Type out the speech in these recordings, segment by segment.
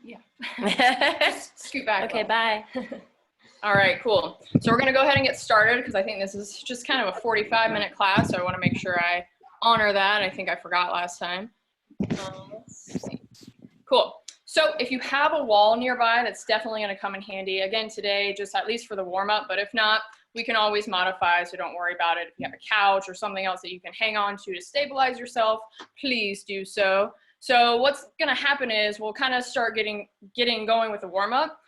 Yeah. Scoot back. Okay, bye. All right, cool. So we're gonna go ahead and get started because I think this is just kind of a 45-minute class, so I wanna make sure I honor that. I think I forgot last time. Let's see. Cool. So if you have a wall nearby, that's definitely gonna come in handy. Again, today, just at least for the warm-up, but if not, we can always modify, so don't worry about it. If you have a couch or something else that you can hang on to stabilize yourself, please do so. So what's gonna happen is we'll kind of start getting going with the warm-up.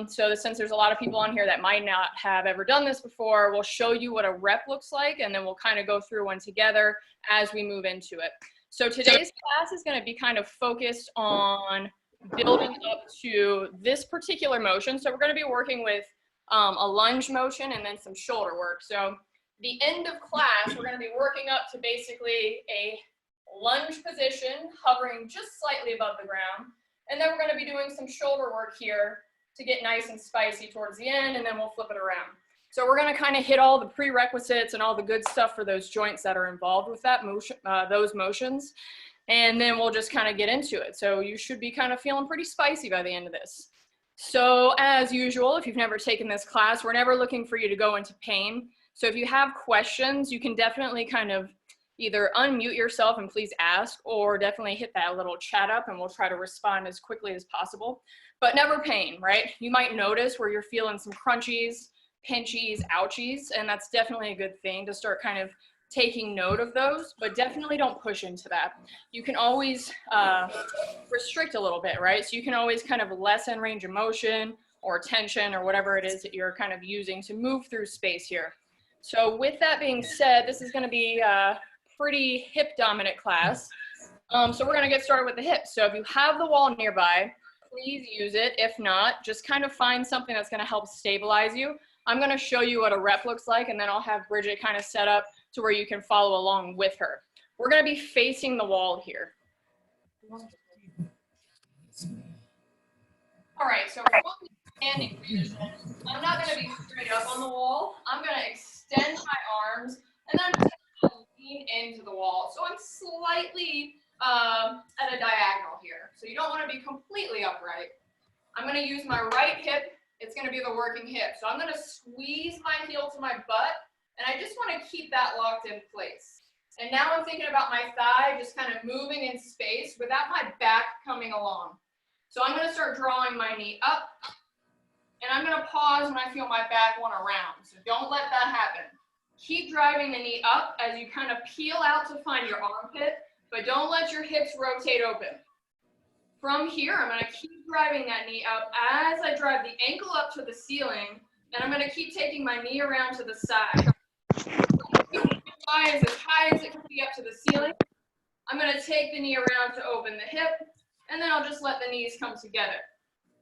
So since there's a lot of people on here that might not have ever done this before, we'll show you what a rep looks like, and then we'll kind of go through one together as we move into it. So today's class is going to be kind of focused on building up to this particular motion. So we're going to be working with a lunge motion and then some shoulder work. So the end of class, we're going to be working up to basically a lunge position, hovering just slightly above the ground. And then we're going to be doing some shoulder work here to get nice and spicy towards the end, and then we'll flip it around. So we're going to kind of hit all the prerequisites and all the good stuff for those joints that are involved with that motion, those motions, and then we'll just kind of get into it. So you should be kind of feeling pretty spicy by the end of this. So as usual, if you've never taken this class, we're never looking for you to go into pain. So if you have questions, you can definitely kind of either unmute yourself and please ask, or definitely hit that little chat up and we'll try to respond as quickly as possible. But never pain, right? You might notice where you're feeling some crunchies, pinchies, ouchies, and that's definitely a good thing to start kind of taking note of those, but definitely don't push into that. You can always restrict a little bit, right? So you can always kind of lessen range of motion or tension or whatever it is that you're kind of using to move through space here. So with that being said, this is going to be a pretty hip dominant class. So we're going to get started with the hips. So if you have the wall nearby, please use it. If not, just kind of find something that's going to help stabilize you. I'm going to show you what a rep looks like, and then I'll have Bridget kind of set up to where you can follow along with her. We're going to be facing the wall here. All right, so from the standing position, I'm not going to be straight up on the wall. I'm going to extend my arms, and then I'm just going to lean into the wall. So I'm slightly at a diagonal here. So you don't want to be completely upright. I'm going to use my right hip. It's going to be the working hip. So I'm going to squeeze my heel to my butt, and I just want to keep that locked in place. And now I'm thinking about my thigh just kind of moving in space without my back coming along. So I'm going to start drawing my knee up, and I'm going to pause when I feel my back want to round. So don't let that happen. Keep driving the knee up as you kind of peel out to find your armpit, but don't let your hips rotate open. From here, I'm going to keep driving that knee up as I drive the ankle up to the ceiling, and I'm going to keep taking my knee around to the side. As high as it can be up to the ceiling. I'm going to take the knee around to open the hip, and then I'll just let the knees come together.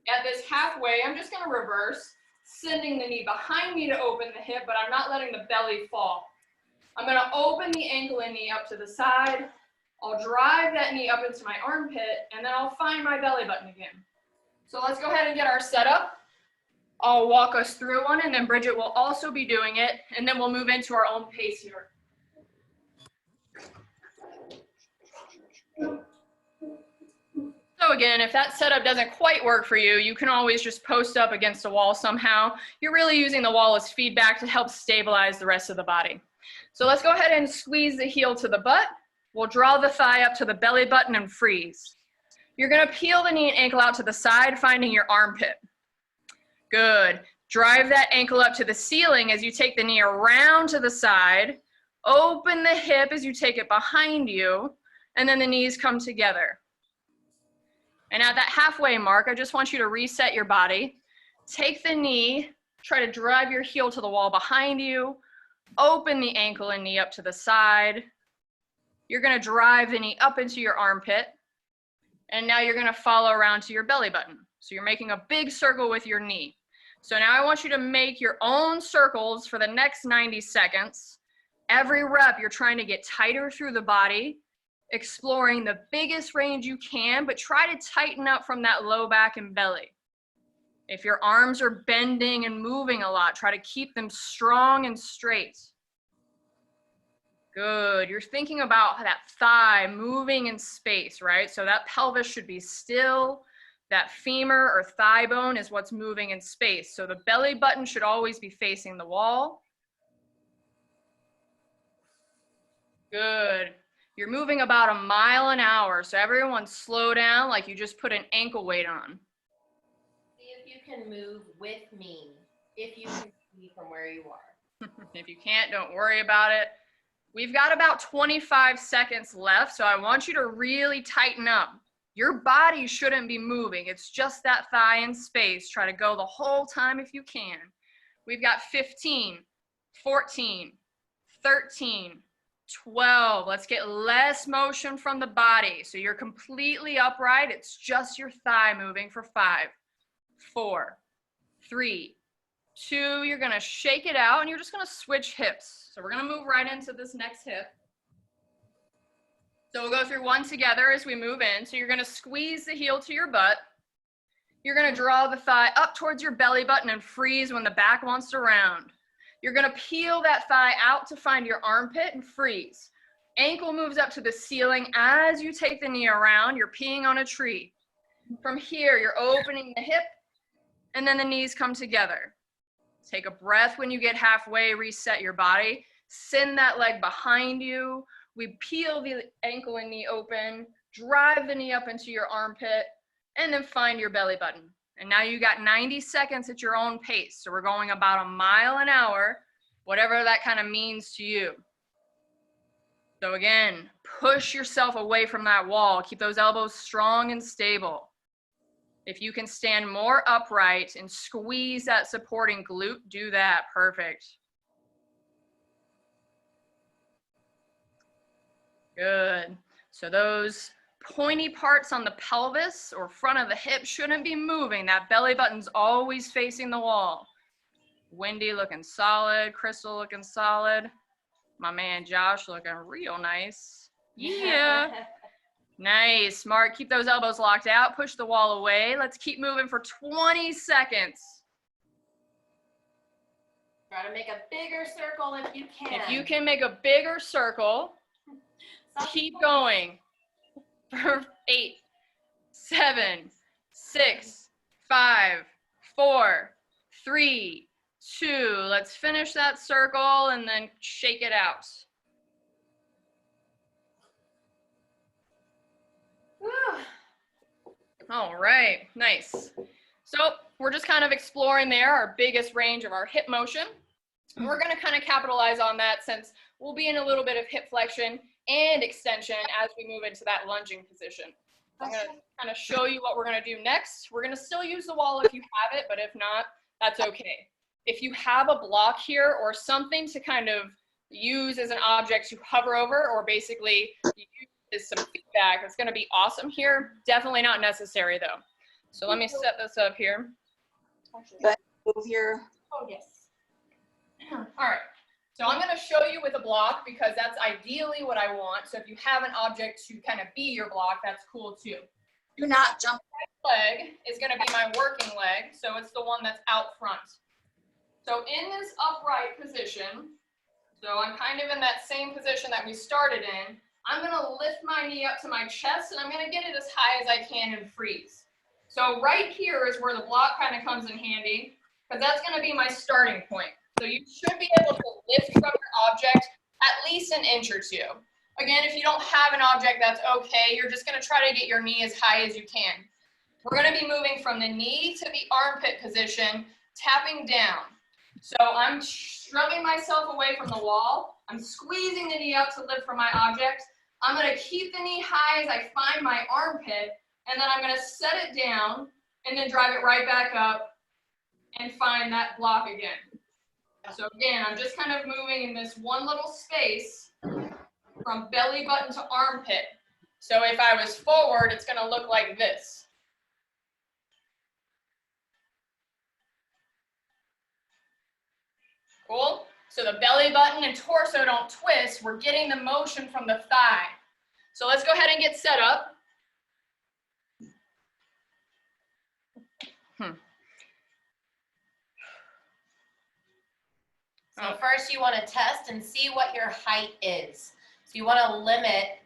At this halfway, I'm just going to reverse, sending the knee behind me to open the hip, but I'm not letting the belly fall. I'm going to open the ankle and knee up to the side. I'll drive that knee up into my armpit, and then I'll find my belly button again. So let's go ahead and get our setup. I'll walk us through one, and then Bridget will also be doing it, and then we'll move into our own pace here. So again, if that setup doesn't quite work for you, you can always just post up against a wall somehow. You're really using the wall as feedback to help stabilize the rest of the body. So let's go ahead and squeeze the heel to the butt. We'll draw the thigh up to the belly button and freeze. You're going to peel the knee and ankle out to the side, finding your armpit. Good. Drive that ankle up to the ceiling as you take the knee around to the side. Open the hip as you take it behind you, and then the knees come together. And at that halfway mark, I just want you to reset your body. Take the knee, try to drive your heel to the wall behind you. Open the ankle and knee up to the side. You're going to drive the knee up into your armpit. And now you're going to follow around to your belly button. So you're making a big circle with your knee. So now I want you to make your own circles for the next 90 seconds. Every rep, you're trying to get tighter through the body, exploring the biggest range you can, but try to tighten up from that low back and belly. If your arms are bending and moving a lot, try to keep them strong and straight. Good. You're thinking about that thigh moving in space, right? So that pelvis should be still. That femur or thigh bone is what's moving in space. So the belly button should always be facing the wall. Good. You're moving about a mile an hour. So everyone slow down like you just put an ankle weight on. See if you can move with me, if you can see from where you are. If you can't, don't worry about it. We've got about 25 seconds left, so I want you to really tighten up. Your body shouldn't be moving. It's just that thigh in space. Try to go the whole time if you can. We've got 15, 14, 13, 12. Let's get less motion from the body. So you're completely upright. It's just your thigh moving for 5, 4, 3, 2. You're gonna shake it out and you're just gonna switch hips. So we're gonna move right into this next hip. So we'll go through one together as we move in. So you're gonna squeeze the heel to your butt. You're gonna draw the thigh up towards your belly button and freeze when the back wants to round. You're gonna peel that thigh out to find your armpit and freeze. Ankle moves up to the ceiling as you take the knee around. You're peeing on a tree. From here, you're opening the hip and then the knees come together. Take a breath when you get halfway, reset your body. Send that leg behind you. We peel the ankle and knee open, drive the knee up into your armpit, and then find your belly button. And now you got 90 seconds at your own pace. So we're going about a mile an hour, whatever that kind of means to you. So again, push yourself away from that wall. Keep those elbows strong and stable. If you can stand more upright and squeeze that supporting glute, do that. Perfect. Good. So those pointy parts on the pelvis or front of the hip shouldn't be moving. That belly button's always facing the wall. Wendy looking solid. Crystal looking solid. My man Josh looking real nice. Yeah. Nice. Mark, keep those elbows locked out. Push the wall away. Let's keep moving for 20 seconds. Try to make a bigger circle if you can. If you can make a bigger circle, keep going. For 8, 7, 6, 5, 4, 3, 2. Let's finish that circle and then shake it out. All right, nice. So we're just kind of exploring there our biggest range of our hip motion. And we're going to kind of capitalize on that since we'll be in a little bit of hip flexion and extension as we move into that lunging position. I'm going to kind of show you what we're going to do next. We're going to still use the wall if you have it, but if not, that's okay. If you have a block here or something to kind of use as an object to hover over or basically use as some feedback, that's going to be awesome here. Definitely not necessary though. So let me set this up here. Move your. Oh, yes. All right. So I'm going to show you with a block because that's ideally what I want. So if you have an object to kind of be your block, that's cool too. Do not jump. Right leg is going to be my working leg. So it's the one that's out front. So in this upright position, so I'm kind of in that same position that we started in, I'm going to lift my knee up to my chest and I'm going to get it as high as I can and freeze. So right here is where the block kind of comes in handy because that's going to be my starting point. So you should be able to lift from your object at least an inch or two. Again, if you don't have an object, that's okay. You're just going to try to get your knee as high as you can. We're going to be moving from the knee to the armpit position, tapping down. So I'm shrugging myself away from the wall. I'm squeezing the knee up to lift from my object. I'm going to keep the knee high as I find my armpit, and then I'm going to set it down and then drive it right back up and find that block again. So again, I'm just kind of moving in this one little space from belly button to armpit. So if I was forward, it's going to look like this. Cool? So the belly button and torso don't twist. We're getting the motion from the thigh. So let's go ahead and get set up. So first you want to test and see what your height is. So you want to limit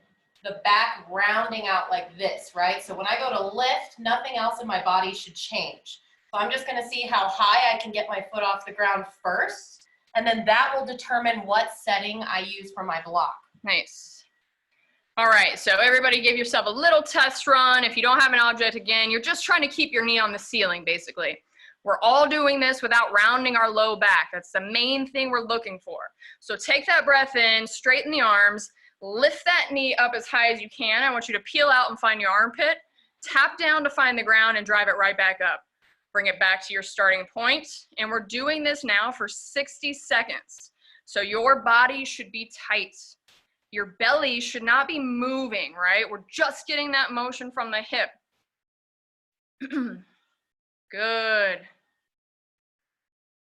the back rounding out like this, right? So when I go to lift, nothing else in my body should change. So I'm just gonna see how high I can get my foot off the ground first, and then that will determine what setting I use for my block. Nice. All right, so everybody give yourself a little test run. If you don't have an object, again, you're just trying to keep your knee on the ceiling, basically. We're all doing this without rounding our low back. That's the main thing we're looking for. So take that breath in, straighten the arms, lift that knee up as high as you can. I want you to peel out and find your armpit. Tap down to find the ground and drive it right back up. Bring it back to your starting point. And we're doing this now for 60 seconds. So your body should be tight. Your belly should not be moving, right? We're just getting that motion from the hip. Good.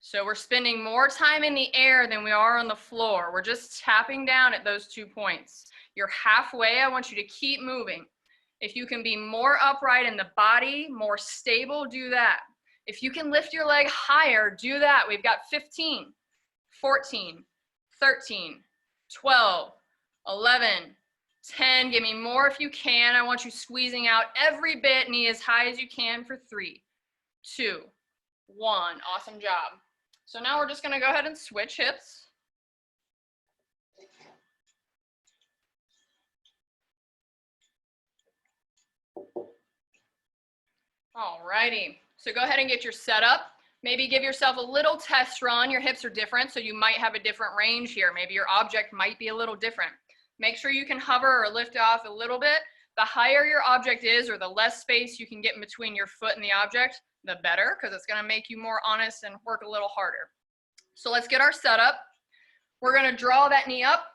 So we're spending more time in the air than we are on the floor. We're just tapping down at those 2 points. You're halfway. I want you to keep moving. If you can be more upright in the body, more stable, do that. If you can lift your leg higher, do that. We've got 15, 14, 13, 12, 11, 10. Give me more if you can. I want you squeezing out every bit, knee as high as you can for 3, 2, 1. Awesome job. So now we're just going to go ahead and switch hips. All righty. So go ahead and get your setup. Maybe give yourself a little test run. Your hips are different, so you might have a different range here. Maybe your object might be a little different. Make sure you can hover or lift off a little bit. The higher your object is, or the less space you can get in between your foot and the object, the better, because it's going to make you more honest and work a little harder. So let's get our setup. We're going to draw that knee up.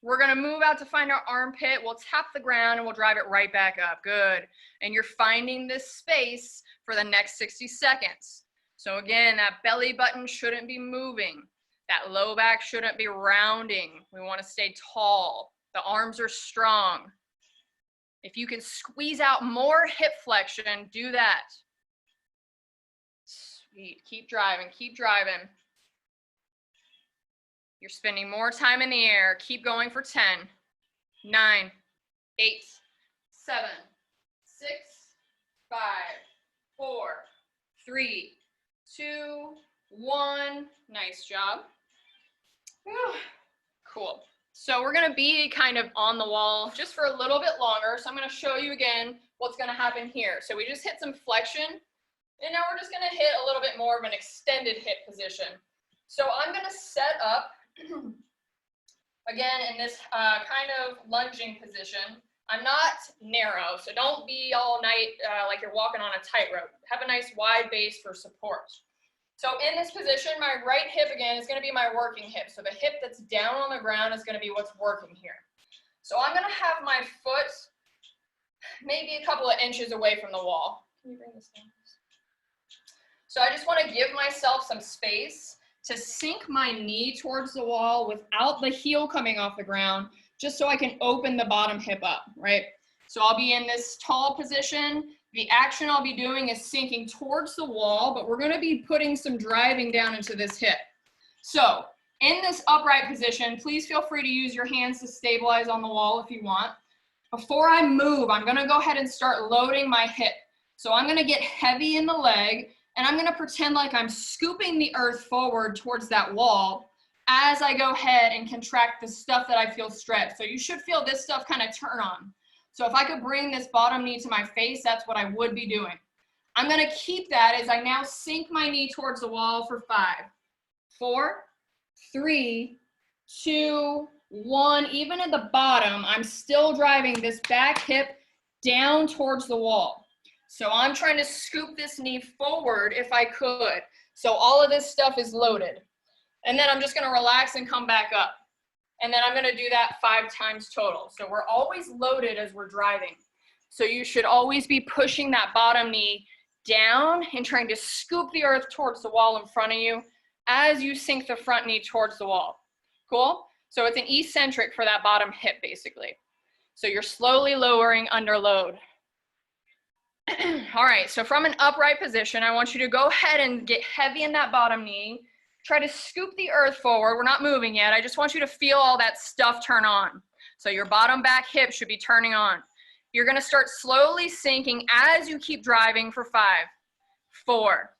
We're going to move out to find our armpit. We'll tap the ground and we'll drive it right back up. Good. And you're finding this space for the next 60 seconds. So again, that belly button shouldn't be moving. That low back shouldn't be rounding. We want to stay tall. The arms are strong. If you can squeeze out more hip flexion, do that. Sweet. Keep driving. Keep driving. You're spending more time in the air. Keep going for 10, 9, 8, 7, 6, 5, 4, 3, 2, 1. Nice job. Whew. Cool. So we're going to be kind of on the wall just for a little bit longer. So I'm going to show you again what's going to happen here. So we just hit some flexion, and now we're just going to hit a little bit more of an extended hip position. So I'm going to set up again in this kind of lunging position. I'm not narrow, so don't be all night like you're walking on a tightrope. Have a nice wide base for support. So in this position, my right hip again is going to be my working hip. So the hip that's down on the ground is going to be what's working here. So I'm going to have my foot maybe a couple of inches away from the wall. Can you bring this down? So I just want to give myself some space to sink my knee towards the wall without the heel coming off the ground, just so I can open the bottom hip up, right? So I'll be in this tall position. The action I'll be doing is sinking towards the wall, but we're going to be putting some driving down into this hip. So in this upright position, please feel free to use your hands to stabilize on the wall if you want. Before I move, I'm going to go ahead and start loading my hip. So I'm going to get heavy in the leg, and I'm going to pretend like I'm scooping the earth forward towards that wall as I go ahead and contract the stuff that I feel stretched. So you should feel this stuff kind of turn on. So if I could bring this bottom knee to my face, that's what I would be doing. I'm going to keep that as I now sink my knee towards the wall for 5, 4, 3, 2, 1. Even at the bottom, I'm still driving this back hip down towards the wall. So I'm trying to scoop this knee forward if I could. So all of this stuff is loaded. And then I'm just going to relax and come back up. And then I'm going to do that 5 times total. So we're always loaded as we're driving. So you should always be pushing that bottom knee down and trying to scoop the earth towards the wall in front of you as you sink the front knee towards the wall. Cool? So it's an eccentric for that bottom hip, basically. So you're slowly lowering under load. All right, so from an upright position, I want you to go ahead and get heavy in that bottom knee. Try to scoop the earth forward. We're not moving yet. I just want you to feel all that stuff turn on. So your bottom back hip should be turning on. You're gonna start slowly sinking as you keep driving for 5, 4,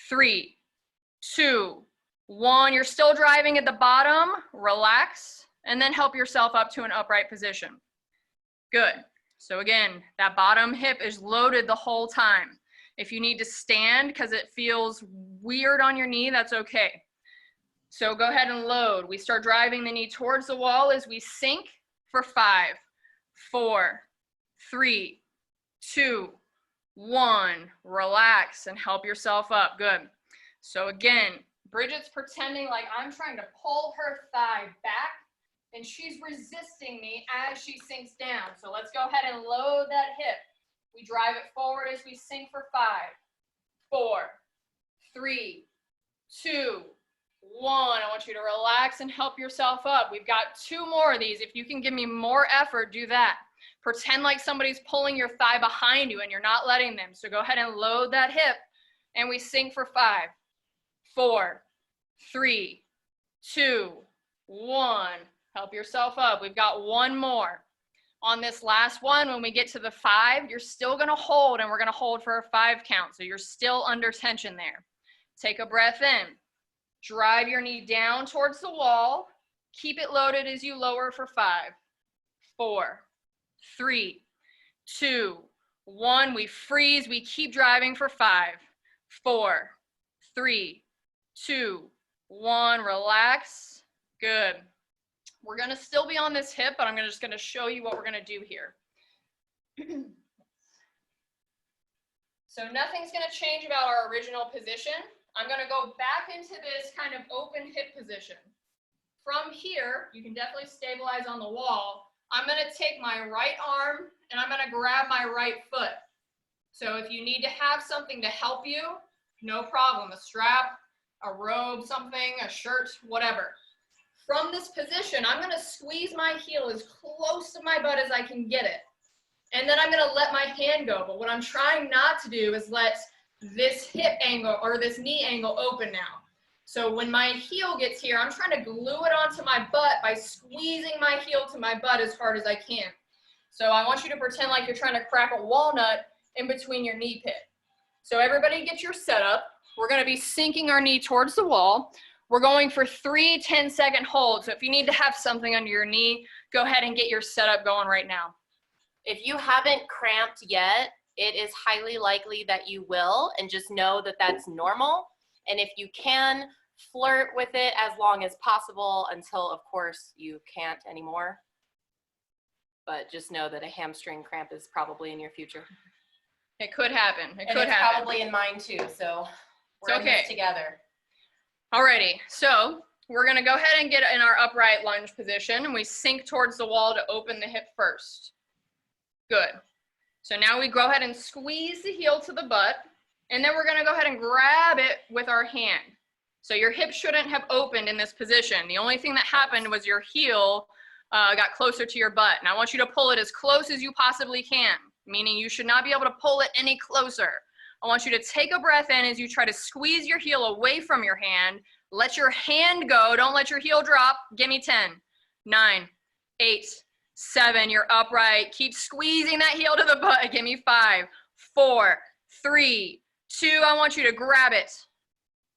3, 2, 1. You're still driving at the bottom, relax, and then help yourself up to an upright position. Good. So again, that bottom hip is loaded the whole time. If you need to stand because it feels weird on your knee, that's okay. So go ahead and load. We start driving the knee towards the wall as we sink for 5, 4, 3, 2, 1. Relax and help yourself up. Good. So again, Bridget's pretending like I'm trying to pull her thigh back, and she's resisting me as she sinks down. So let's go ahead and load that hip. We drive it forward as we sink for 5, 4, 3, 2, 1. I want you to relax and help yourself up. We've got 2 more of these. If you can give me more effort, do that. Pretend like somebody's pulling your thigh behind you and you're not letting them. So go ahead and load that hip, and we sink for 5, 4, 3, 2, 1. Help yourself up. We've got 1 more. On this last one, when we get to the 5, you're still going to hold, and we're going to hold for a 5 count. So you're still under tension there. Take a breath in. Drive your knee down towards the wall. Keep it loaded as you lower for 5, 4, 3, 2, 1. We freeze. We keep driving for 5, 4, 3, 2, 1. Relax. Good. We're going to still be on this hip, but I'm just going to show you what we're going to do here. So nothing's going to change about our original position. I'm going to go back into this kind of open hip position. From here, you can definitely stabilize on the wall. I'm going to take my right arm and I'm going to grab my right foot. So if you need to have something to help you, no problem. A strap, a robe, something, a shirt, whatever. From this position, I'm going to squeeze my heel as close to my butt as I can get it. And then I'm going to let my hand go. But what I'm trying not to do is let this hip angle or this knee angle open now. So when my heel gets here, I'm trying to glue it onto my butt by squeezing my heel to my butt as hard as I can. So I want you to pretend like you're trying to crack a walnut in between your knee pit. So everybody get your setup. We're going to be sinking our knee towards the wall. We're going for 3 10-second holds. So if you need to have something under your knee, go ahead and get your setup going right now. If you haven't cramped yet, it is highly likely that you will, and just know that that's normal. And if you can, flirt with it as long as possible until, of course, you can't anymore. But just know that a hamstring cramp is probably in your future. It could happen. It and could it's happen. Probably in mine too, so we're it's okay. in this together. Alrighty, so we're going to go ahead and get in our upright lunge position, and we sink towards the wall to open the hip first. Good. So now we go ahead and squeeze the heel to the butt, and then we're going to go ahead and grab it with our hand. So your hip shouldn't have opened in this position. The only thing that happened was your heel got closer to your butt. And I want you to pull it as close as you possibly can, meaning you should not be able to pull it any closer. I want you to take a breath in as you try to squeeze your heel away from your hand. Let your hand go. Don't let your heel drop. Give me 10, 9, 8, 7. You're upright. Keep squeezing that heel to the butt. Give me 5, 4, 3, 2. I want you to grab it.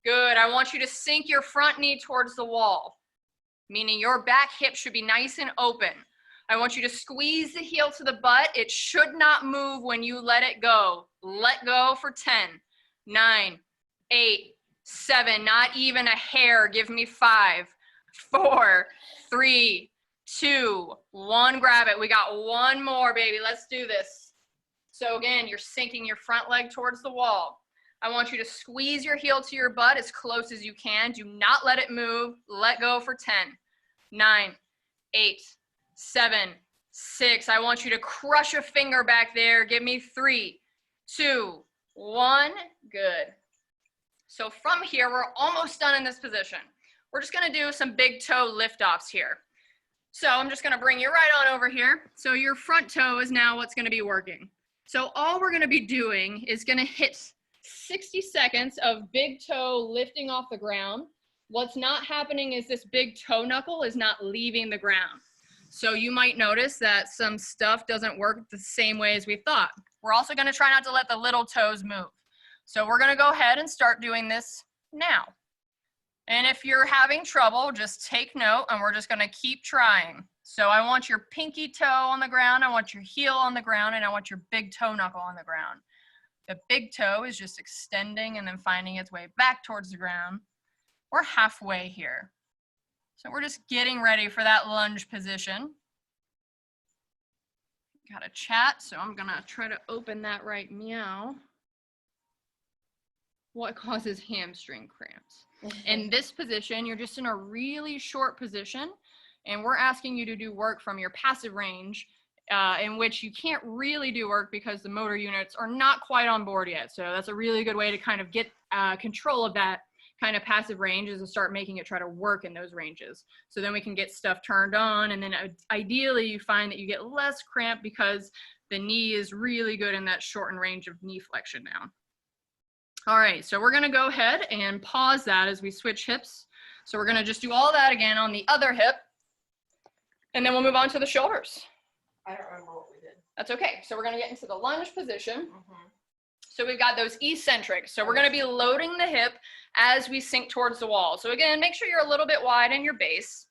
Good. I want you to sink your front knee towards the wall, meaning your back hip should be nice and open. I want you to squeeze the heel to the butt. It should not move when you let it go. Let go for 10, 9, 8, 7. Not even a hair. Give me 5, 4, 3, 2, 1. Grab it. We got 1 more, baby. Let's do this. So again, you're sinking your front leg towards the wall. I want you to squeeze your heel to your butt as close as you can. Do not let it move. Let go for 10, 9, 8, 7, 6. I want you to crush a finger back there. Give me 3, 2, 1. Good. So from here, we're almost done in this position. We're just going to do some big toe lift-offs here. So I'm just going to bring you right on over here. So your front toe is now what's going to be working. So all we're going to be doing is going to hit 60 seconds of big toe lifting off the ground. What's not happening is this big toe knuckle is not leaving the ground. So you might notice that some stuff doesn't work the same way as we thought. We're also gonna try not to let the little toes move. So we're gonna go ahead and start doing this now. And if you're having trouble, just take note and we're just gonna keep trying. So I want your pinky toe on the ground, I want your heel on the ground, and I want your big toe knuckle on the ground. The big toe is just extending and then finding its way back towards the ground. We're halfway here. So we're just getting ready for that lunge position. Got a chat, so I'm gonna try to open that right meow. What causes hamstring cramps? In this position, you're just in a really short position, and we're asking you to do work from your passive range, in which you can't really do work because the motor units are not quite on board yet. So that's a really good way to kind of get control of that kind of passive range, is to start making it try to work in those ranges. So then we can get stuff turned on, and then ideally you find that you get less cramp because the knee is really good in that shortened range of knee flexion now. All right, so we're gonna go ahead and pause that as we switch hips. So we're gonna just do all that again on the other hip, and then we'll move on to the shoulders. I don't remember what we did. That's okay. So we're gonna get into the lunge position. So we've got those eccentrics. So we're gonna be loading the hip as we sink towards the wall. So again, make sure you're a little bit wide in your base.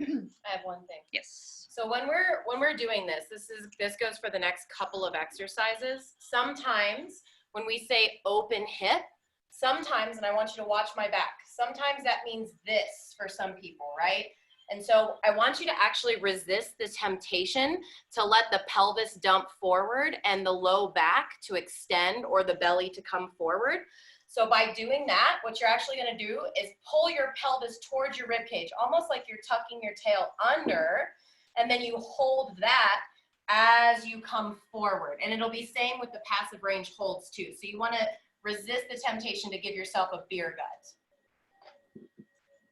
I have one thing. Yes. So when we're doing this, this goes for the next couple of exercises. Sometimes when we say open hip, sometimes, and I want you to watch my back, sometimes that means this for some people, right? And so I want you to actually resist the temptation to let the pelvis dump forward and the low back to extend, or the belly to come forward. So by doing that, what you're actually gonna do is pull your pelvis towards your rib cage, almost like you're tucking your tail under, and then you hold that as you come forward. And it'll be same with the passive range holds too. So you wanna resist the temptation to give yourself a beer gut.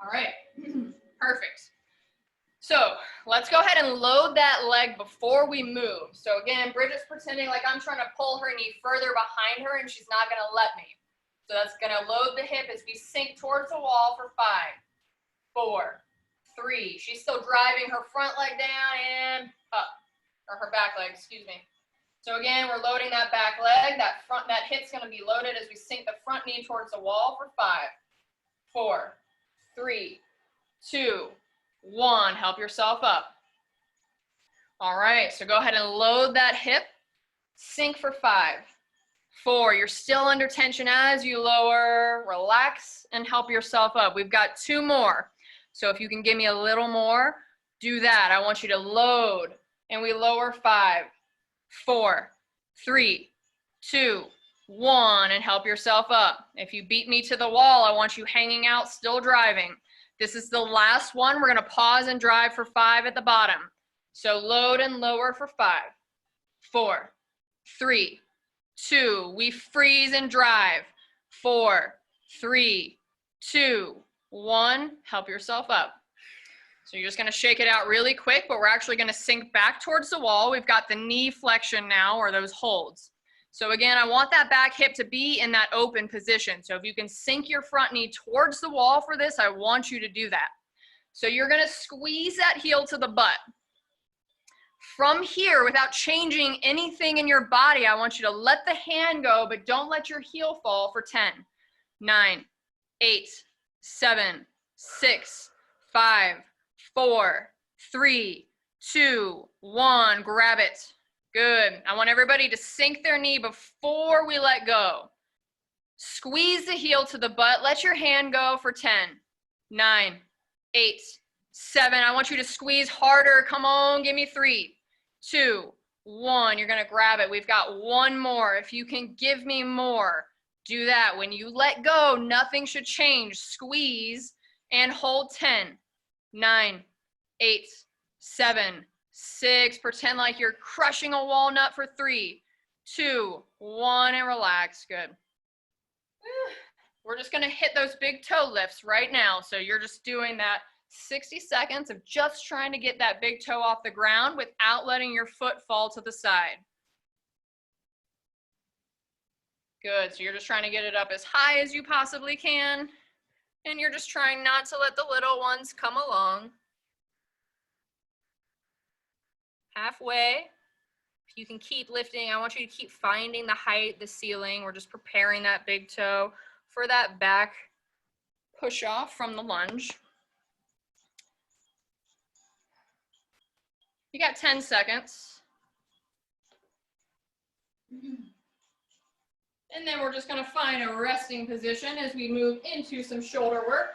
All right, perfect. So let's go ahead and load that leg before we move. So again, Bridget's pretending like I'm trying to pull her knee further behind her and she's not gonna let me. So that's gonna load the hip as we sink towards the wall for 5, 4, 3. She's still driving her front leg down and up, or her back leg, excuse me. So again, we're loading that back leg. That hip's gonna be loaded as we sink the front knee towards the wall for 5, 4, 3, 2, 1. Help yourself up. All right, so go ahead and load that hip. Sink for 5, 4. You're still under tension as you lower. Relax and help yourself up. We've got 2 more. So if you can give me a little more, do that. I want you to load, and we lower 5, 4, 3, 2, 1, and help yourself up. If you beat me to the wall, I want you hanging out, still driving. This is the last one. We're gonna pause and drive for 5 at the bottom. So load and lower for 5, 4, 3, 2. We freeze and drive. 4, 3, 2, 1. Help yourself up. So you're just gonna shake it out really quick, but we're actually gonna sink back towards the wall. We've got the knee flexion now, or those holds. So again, I want that back hip to be in that open position. So if you can sink your front knee towards the wall for this, I want you to do that. So you're gonna squeeze that heel to the butt. From here, without changing anything in your body, I want you to let the hand go, but don't let your heel fall for 10, 9, 8, 7, 6, 5, 4, 3, 2, 1. Grab it. Good. I want everybody to sink their knee before we let go. Squeeze the heel to the butt. Let your hand go for 10, 9, 8, 7. I want you to squeeze harder. Come on, give me 3, 2, 1. You're going to grab it. We've got 1 more. If you can give me more, do that. When you let go, nothing should change. Squeeze and hold 10, 9, 8, 7, 6. Pretend like you're crushing a walnut for 3, 2, 1, and relax. Good. We're just gonna hit those big toe lifts right now. So you're just doing that 60 seconds of just trying to get that big toe off the ground without letting your foot fall to the side. Good, so you're just trying to get it up as high as you possibly can. And you're just trying not to let the little ones come along. halfway. If you can keep lifting, I want you to keep finding the height, the ceiling. We're just preparing that big toe for that back push off from the lunge. You got 10 seconds. And then we're just going to find a resting position as we move into some shoulder work.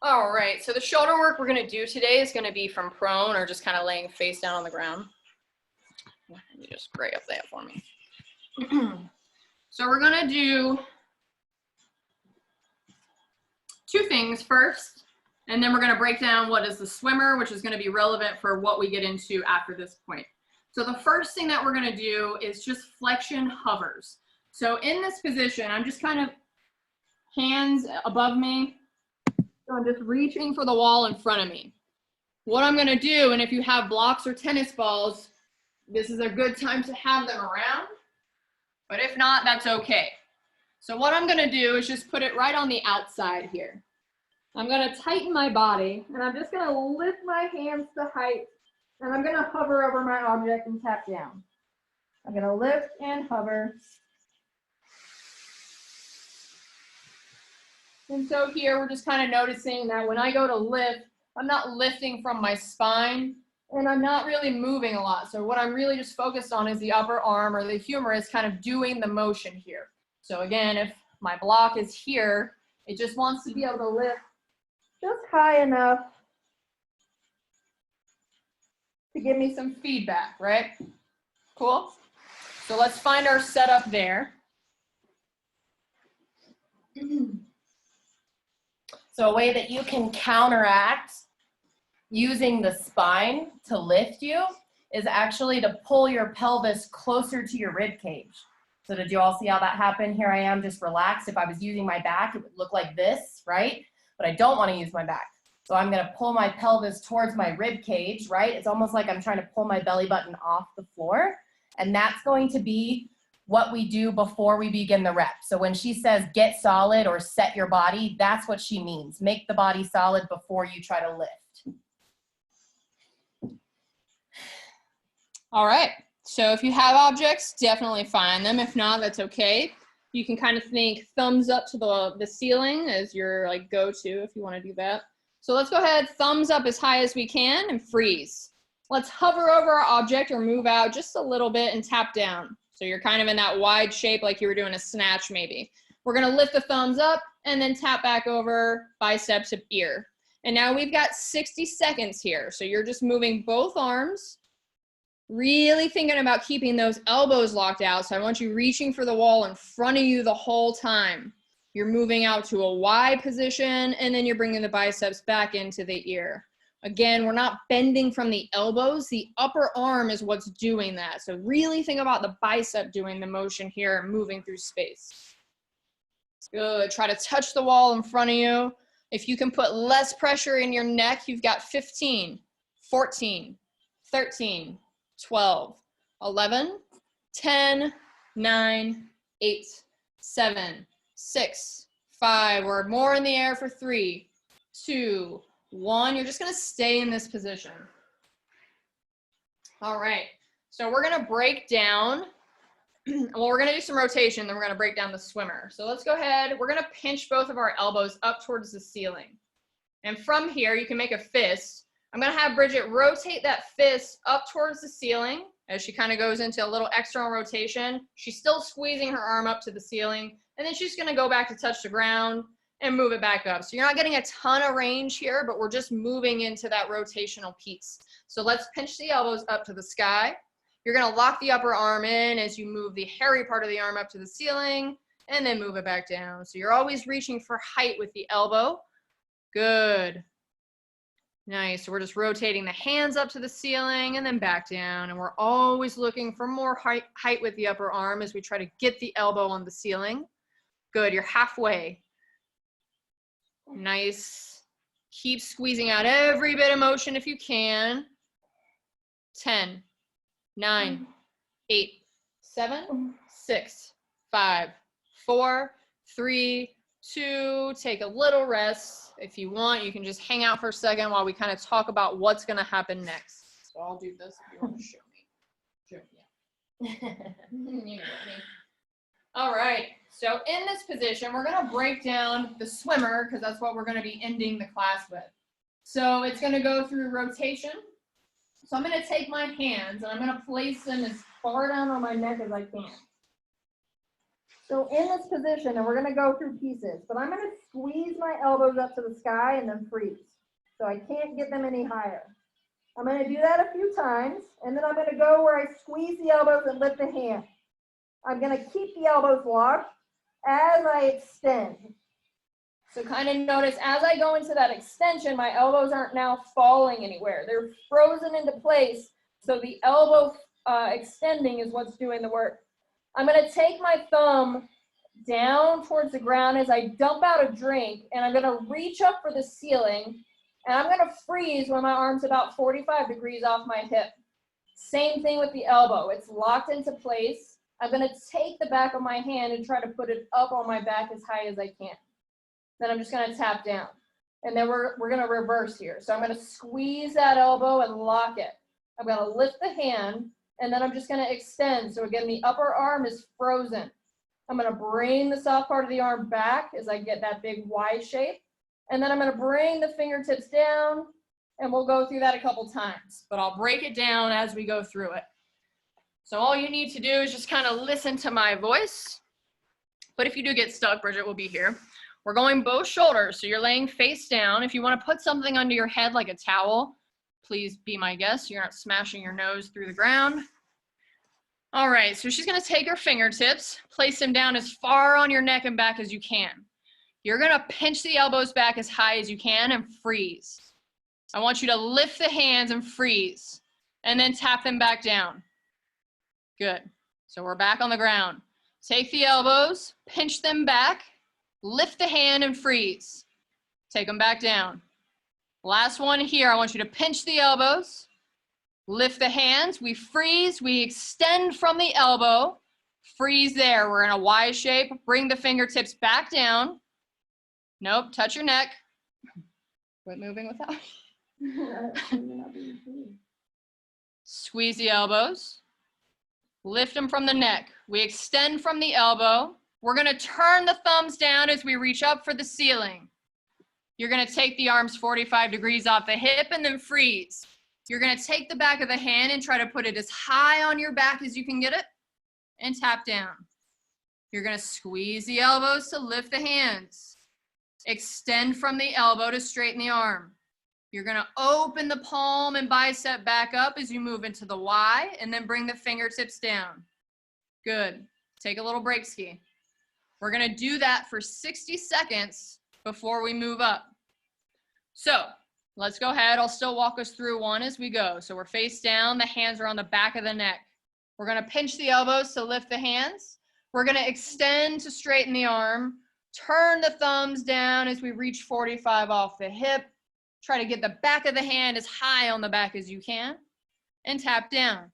All right, so the shoulder work we're going to do today is going to be from prone or just kind of laying face down on the ground. You just gray up that for me. So we're going to do 2 things first, and then we're going to break down what is the swimmer, which is going to be relevant for what we get into after this point. So the first thing that we're going to do is just flexion hovers. So in this position, I'm just kind of hands above me. So I'm just reaching for the wall in front of me. What I'm going to do, and if you have blocks or tennis balls, this is a good time to have them around. But if not, that's okay. So what I'm going to do is just put it right on the outside here. I'm going to tighten my body, and I'm just going to lift my hands to height, and I'm going to hover over my object and tap down. I'm going to lift and hover. And so here we're just kind of noticing that when I go to lift, I'm not lifting from my spine, and I'm not really moving a lot. So what I'm really just focused on is the upper arm or the humerus kind of doing the motion here. So again, if my block is here, it just wants to be able to lift just high enough to give me some feedback, right? Cool. So let's find our setup there. So a way that you can counteract using the spine to lift you is actually to pull your pelvis closer to your rib cage. So did you all see how that happened? Here I am just relaxed. If I was using my back, it would look like this, right? But I don't want to use my back. So I'm going to pull my pelvis towards my rib cage, right? It's almost like I'm trying to pull my belly button off the floor. And that's going to be what we do before we begin the rep. So when she says get solid or set your body, that's what she means. Make the body solid before you try to lift. All right, so if you have objects, definitely find them. If not, that's okay. You can kind of think thumbs up to the ceiling as your like go-to if you want to do that. So let's go ahead, thumbs up as high as we can and freeze. Let's hover over our object or move out just a little bit and tap down. So you're kind of in that wide shape like you were doing a snatch maybe. We're going to lift the thumbs up and then tap back over, bicep to ear. And now we've got 60 seconds here. So you're just moving both arms, really thinking about keeping those elbows locked out. So I want you reaching for the wall in front of you the whole time. You're moving out to a Y position, and then you're bringing the biceps back into the ear. Again, we're not bending from the elbows. The upper arm is what's doing that. So really think about the bicep doing the motion here and moving through space. Good. Try to touch the wall in front of you. If you can put less pressure in your neck, you've got 15, 14, 13, 12, 11, 10, 9, 8, 7, 6, 5. We're more in the air for 3, 2, 1. You're just going to stay in this position. All right. So we're going to break down. Well, we're going to do some rotation, then we're going to break down the swimmer. So let's go ahead. We're going to pinch both of our elbows up towards the ceiling. And from here, you can make a fist. I'm going to have Bridget rotate that fist up towards the ceiling as she kind of goes into a little external rotation. She's still squeezing her arm up to the ceiling. And then she's going to go back to touch the ground and move it back up. So you're not getting a ton of range here, but we're just moving into that rotational piece. So let's pinch the elbows up to the sky. You're going to lock the upper arm in as you move the hairy part of the arm up to the ceiling and then move it back down. So you're always reaching for height with the elbow. Good. Nice. So we're just rotating the hands up to the ceiling and then back down. And we're always looking for more height with the upper arm as we try to get the elbow on the ceiling. Good. You're halfway. Nice. Keep squeezing out every bit of motion if you can. 10, 9, 8, 7, 6, 5, 4, 3, 2, take a little rest. If you want, you can just hang out for a second while we kind of talk about what's going to happen next. So I'll do this if you want to show me. Yeah. All right, so in this position, we're going to break down the swimmer because that's what we're going to be ending the class with. So it's going to go through rotation. So I'm going to take my hands and I'm going to place them as far down on my neck as I can. So in this position, and we're going to go through pieces, but I'm going to squeeze my elbows up to the sky and then freeze. So I can't get them any higher. I'm going to do that a few times, and then I'm going to go where I squeeze the elbows and lift the hand. I'm going to keep the elbows locked as I extend. So kind of notice as I go into that extension, my elbows aren't now falling anywhere. They're frozen into place, so the elbow extending is what's doing the work. I'm going to take my thumb down towards the ground as I dump out a drink, and I'm going to reach up for the ceiling, and I'm going to freeze when my arm's about 45 degrees off my hip. Same thing with the elbow. It's locked into place. I'm going to take the back of my hand and try to put it up on my back as high as I can. Then I'm just going to tap down. And then we're going to reverse here. So I'm going to squeeze that elbow and lock it. I'm going to lift the hand, and then I'm just going to extend. So again, the upper arm is frozen. I'm going to bring the soft part of the arm back as I get that big Y shape. And then I'm going to bring the fingertips down, and we'll go through that a couple times. But I'll break it down as we go through it. So all you need to do is just kind of listen to my voice. But if you do get stuck, Bridget will be here. We're going both shoulders, so you're laying face down. If you want to put something under your head like a towel, please be my guest. You're not smashing your nose through the ground. All right, so she's going to take her fingertips, place them down as far on your neck and back as you can. You're going to pinch the elbows back as high as you can and freeze. I want you to lift the hands and freeze, and then tap them back down. Good. So we're back on the ground. Take the elbows, pinch them back, lift the hand and freeze. Take them back down. Last one here. I want you to pinch the elbows, lift the hands. We freeze. We extend from the elbow. Freeze there. We're in a Y shape. Bring the fingertips back down. Nope. Touch your neck. Quit moving with that. Squeeze the elbows. Lift them from the neck. We extend from the elbow. We're going to turn the thumbs down as we reach up for the ceiling. You're going to take the arms 45 degrees off the hip and then freeze. You're going to take the back of the hand and try to put it as high on your back as you can get it and tap down. You're going to squeeze the elbows to lift the hands. Extend from the elbow to straighten the arm. You're going to open the palm and bicep back up as you move into the Y and then bring the fingertips down. Good. Take a little break ski. We're going to do that for 60 seconds before we move up. So let's go ahead. I'll still walk us through one as we go. So we're face down. The hands are on the back of the neck. We're going to pinch the elbows to lift the hands. We're going to extend to straighten the arm. Turn the thumbs down as we reach 45 off the hip. Try to get the back of the hand as high on the back as you can and tap down.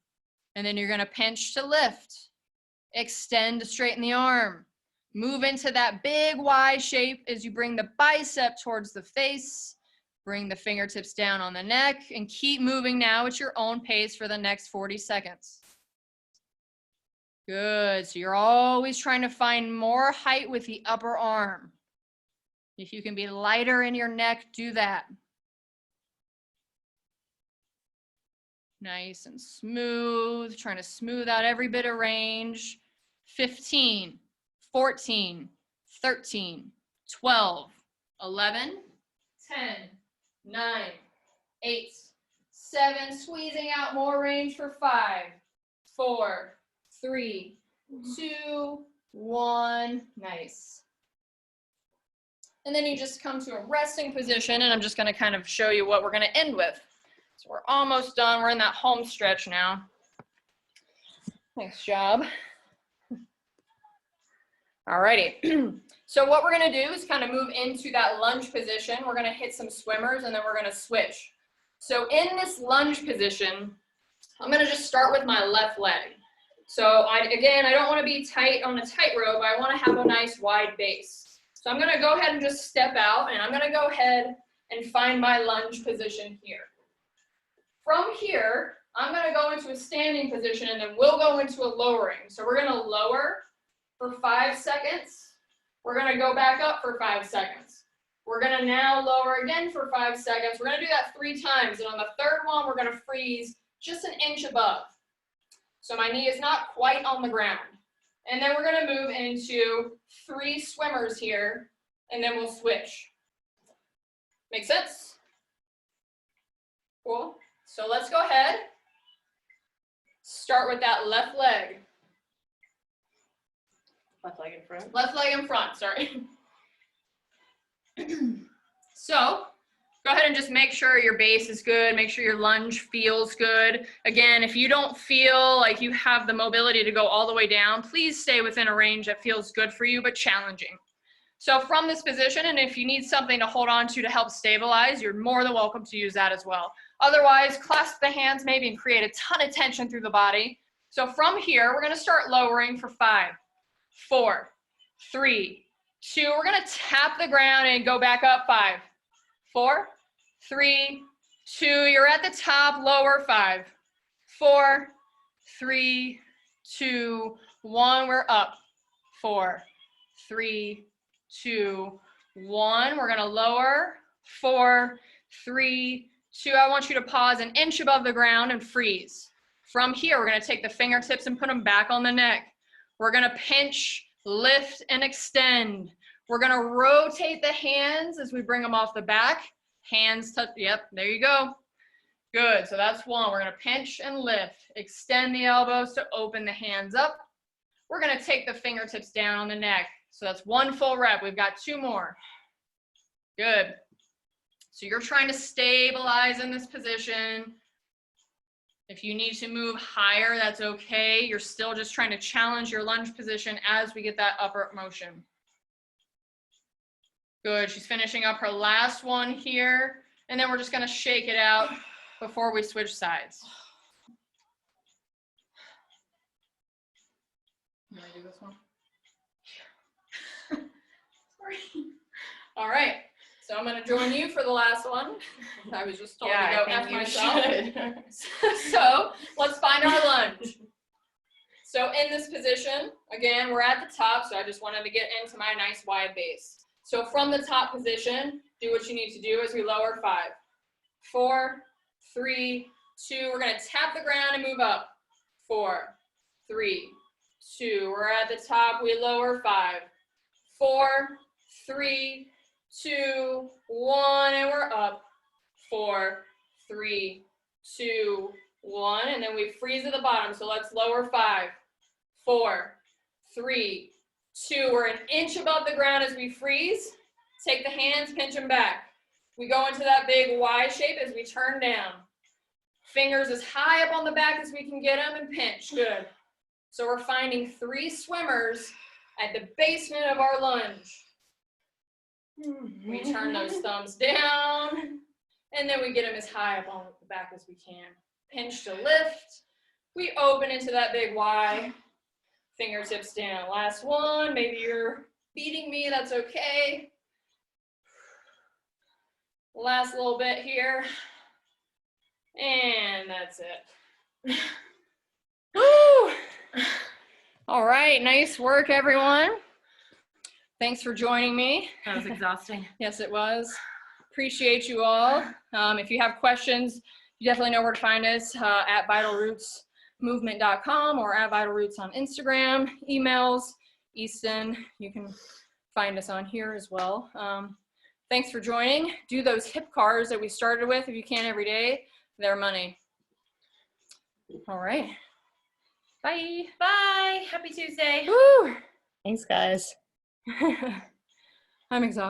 And then you're going to pinch to lift. Extend to straighten the arm. Move into that big Y shape as you bring the bicep towards the face. Bring the fingertips down on the neck and keep moving now at your own pace for the next 40 seconds. Good. So you're always trying to find more height with the upper arm. If you can be lighter in your neck, do that. Nice and smooth, trying to smooth out every bit of range. 15, 14, 13, 12, 11, 10, 9, 8, 7, squeezing out more range for 5, 4, 3, 2, 1. Nice. And then you just come to a resting position, and I'm just going to kind of show you what we're going to end with. So we're almost done. We're in that home stretch now. Nice job. All righty. So what we're going to do is kind of move into that lunge position. We're going to hit some swimmers, and then we're going to switch. So in this lunge position, I'm going to just start with my left leg. So again, I don't want to be tight on a tightrope. I want to have a nice wide base. So I'm gonna go ahead and just step out, and I'm gonna go ahead and find my lunge position here. From here, I'm gonna go into a standing position, and then we'll go into a lowering. So we're gonna lower for 5 seconds. We're gonna go back up for 5 seconds. We're gonna now lower again for 5 seconds. We're gonna do that 3 times, and on the third one, we're gonna freeze just an inch above. So my knee is not quite on the ground. And then we're gonna move into 3 swimmers here, and then we'll switch. Make sense? Cool. So let's go ahead. Start with that left leg. Left leg in front. Left leg in front, sorry. So go ahead and just make sure your base is good. Make sure your lunge feels good. Again, if you don't feel like you have the mobility to go all the way down, please stay within a range that feels good for you, but challenging. So from this position, and if you need something to hold on to help stabilize, you're more than welcome to use that as well. Otherwise, clasp the hands maybe and create a ton of tension through the body. So from here, we're gonna start lowering for 5, 4, 3, 2. We're gonna tap the ground and go back up. 5, 4, 3, 2. You're at the top, lower. 5, 4, 3, 2, 1. We're up. 4, 3, 2, 1. We're gonna lower. 4, 3, 2. I want you to pause an inch above the ground and freeze. From here, we're gonna take the fingertips and put them back on the neck. We're gonna pinch, lift, and extend. We're gonna rotate the hands as we bring them off the back. Hands touch, yep, there you go. Good, so that's 1. We're gonna pinch and lift. Extend the elbows to open the hands up. We're gonna take the fingertips down on the neck. So that's 1 full rep. We've got 2 more. Good. So you're trying to stabilize in this position. If you need to move higher, that's okay. You're still just trying to challenge your lunge position as we get that upward motion. Good. She's finishing up her last one here. And then we're just going to shake it out before we switch sides. Can I do this one? Sorry. All right. So I'm going to join you for the last one. I was just told to go F myself. So let's find our lunge. So in this position, again, we're at the top. So I just wanted to get into my nice wide base. So from the top position, do what you need to do as we lower. 5, 4, 3, 2. We're going to tap the ground and move up. 4, 3, 2. We're at the top. We lower. 5, 4, 3, 2, 1, and we're up. 4, 3, 2, 1, and then we freeze at the bottom. So let's lower. 5, 4, 3, 2. We're an inch above the ground as we freeze. Take the hands, pinch them back. We go into that big Y shape as we turn down. Fingers as high up on the back as we can get them and pinch. Good. So we're finding 3 swimmers at the basement of our lunge. We turn those thumbs down, and then we get them as high up on the back as we can. Pinch to lift. We open into that big Y. Fingertips down. Last one. Maybe you're beating me. That's okay. Last little bit here. And that's it. Woo! All right. Nice work, everyone. Thanks for joining me. That was exhausting. Yes, it was. Appreciate you all. If you have questions, you definitely know where to find us at vitalrootsmovement.com or at vitalroots on Instagram. Emails, Easton. You can find us on here as well. Thanks for joining. Do those hip cars that we started with if you can every day. They're money. All right. Bye. Bye. Happy Tuesday. Woo! Thanks, guys. I'm exhausted.